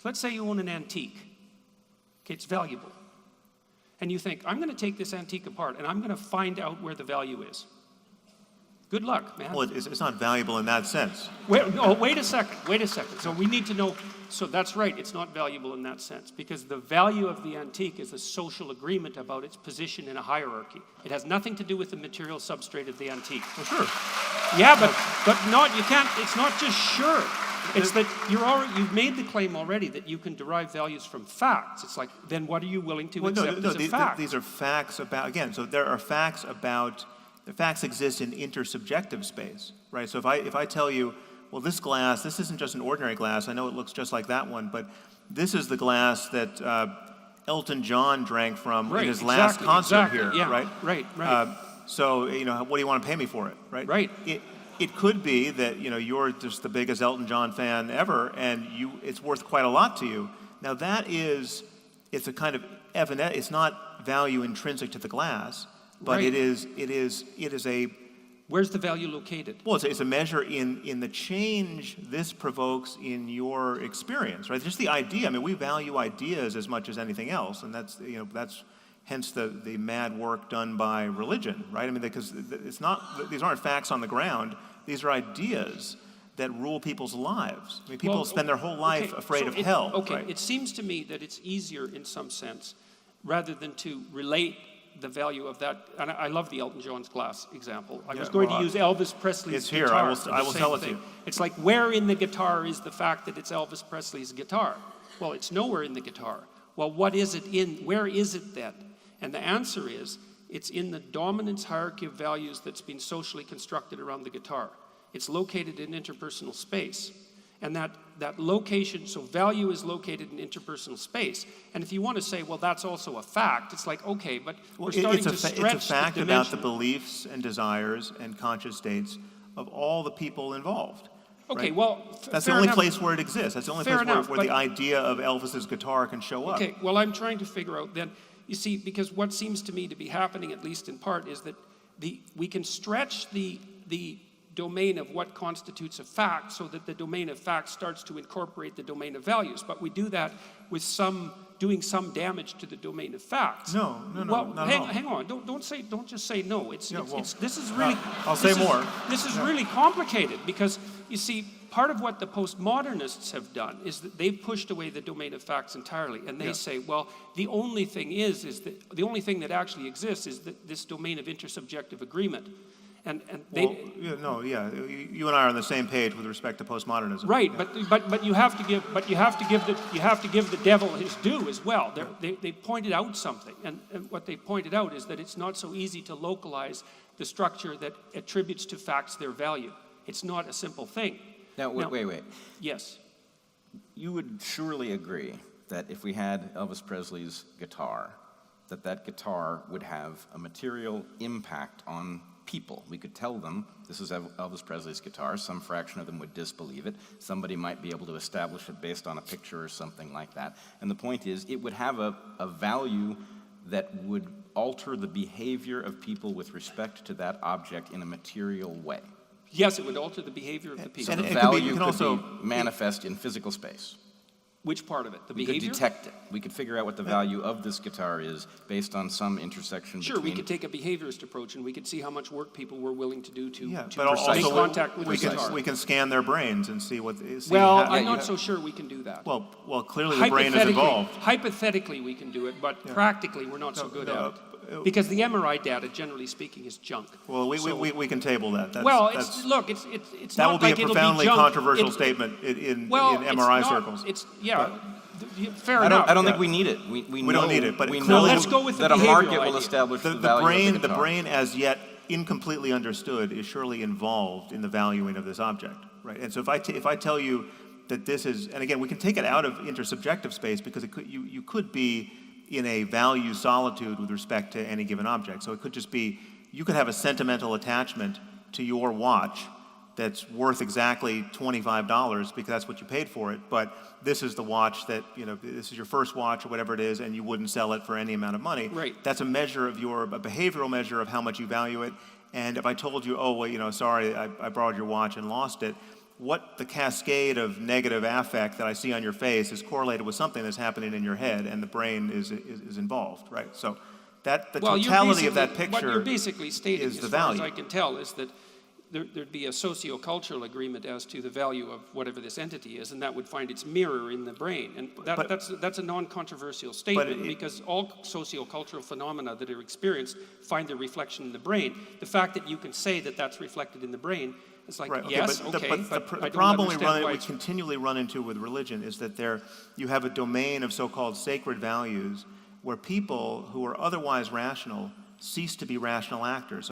let's say you own an antique. Okay, it's valuable. And you think, I'm going to take this antique apart and I'm going to find out where the value is. Good luck, man. Well, it's not valuable in that sense. Wait a second. So we need to know, so that's right, it's not valuable in that sense, because the value of the antique is a social agreement about its position in a hierarchy. It has nothing to do with the material substrate of the antique. Well, sure. Yeah, but not, you can't, it's not just sure. It's that you've made the claim already that you can derive values from facts. It's like, then what are you willing to accept as a fact? These are facts about, again, so there are facts about, the facts exist in intersubjective space, right? So if I tell you, well, this glass, this isn't just an ordinary glass, I know it looks just like that one, but this is the glass that Elton John drank from in his last concert here, yeah, right? Right. So, what do you want to pay me for it, right? Right. It could be that, you're just the biggest Elton John fan ever, and it's worth quite a lot to you. Now it's a kind of evident, it's not value intrinsic to the glass, but right. it is a... Where's the value located? Well, it's a measure in the change this provokes in your experience, right? Just the idea. I mean, we value ideas as much as anything else, and that's hence the mad work done by religion, right? I mean, because these aren't facts on the ground. These are ideas that rule people's lives. I mean, people spend their whole life afraid of hell. Okay, right? It seems to me that it's easier in some sense, rather than to relate the value of that. And I love the Elton John's glass example. I was going to use Elvis Presley's guitar. It's here. I will tell it to you. It's like, where in the guitar is the fact that it's Elvis Presley's guitar? Well, it's nowhere in the guitar. Well, what is it in? Where is it then? And the answer is, it's in the dominance hierarchy of values that's been socially constructed around the guitar. It's located in interpersonal space. And that location, so value is located in interpersonal space. And if you want to say, well, that's also a fact, it's like, okay, but we're starting to stretch it's a fact the about the beliefs and desires and conscious states of all the people involved. Okay, right? well, that's the only place where it exists. That's the only place where the idea of Elvis's guitar can show up. Okay, well, I'm trying to figure out then, you see, because what seems to me to be happening, at least in part, is that we can stretch the domain of what constitutes a fact so that the domain of facts starts to incorporate the domain of values. But we do that with doing some damage to the domain of facts. No, hang on. Don't just say no. This is really. I'll say more. This is really complicated because you see, part of what the postmodernists have done is that they've pushed away the domain of facts entirely, and they say, well, the only thing is that the only thing that actually exists is this domain of intersubjective agreement. And they, you and I are on the same page with respect to postmodernism. Right, but you have to give the devil his due as well. They pointed out something, and what they pointed out is that it's not so easy to localize the structure that attributes to facts their value. It's not a simple thing. Now, wait. Yes. You would surely agree that if we had Elvis Presley's guitar, that guitar would have a material impact on people. We could tell them, this is Elvis Presley's guitar. Some fraction of them would disbelieve it. Somebody might be able to establish it based on a picture or something like that. And the point is, it would have a value that would alter the behavior of people with respect to that object in a material way. Yes, it would alter the behavior of the people. So the value could be manifest in physical space. Which part of it? The behavior? We could detect it. We could figure out what the value of this guitar is based on some intersection between... Sure, we could take a behaviorist approach and we could see how much work people were willing to do to make contact with the guitar. We can scan their brains and see what... I'm not so sure we can do that. Well, clearly the brain is involved. Hypothetically, we can do it, but practically, we're not so good at it. Because the MRI data, generally speaking, is junk. Well, we can table that. It's that not like it'll be junk. That will be a profoundly controversial statement in MRI circles. Fair enough. I don't think we need it. We don't need it, but we know let's go with that a market will establish the value of the guitar. The brain, as yet incompletely understood, is surely involved in the valuing of this object, right? And so if I tell you that this is, and again, we can take it out of intersubjective space because you could be in a value solitude with respect to any given object. So it could just be, you could have a sentimental attachment to your watch that's worth exactly $25 because that's what you paid for it, but this is the watch that, this is your first watch or whatever it is, and you wouldn't sell it for any amount of money. Right. That's a behavioral measure of how much you value it. And if I told you, sorry, I borrowed your watch and lost it, what the cascade of negative affect that I see on your face is correlated with something that's happening in your head, and the brain is involved, right? So that the Well, totality of that what you're picture basically stating, is as the far as value. I can tell, is that there'd be a socio-cultural agreement as to the value of whatever this entity is, and that would find its mirror in the brain. And that's a non-controversial statement, because all socio-cultural phenomena that are experienced find their reflection in the brain. The fact that you can say that that's reflected in the brain, it's like, Right, okay, yes, but okay, but the I don't problem understand why we it's... continually run into with religion is that you have a domain of so-called sacred values where people who are otherwise rational cease to be rational actors.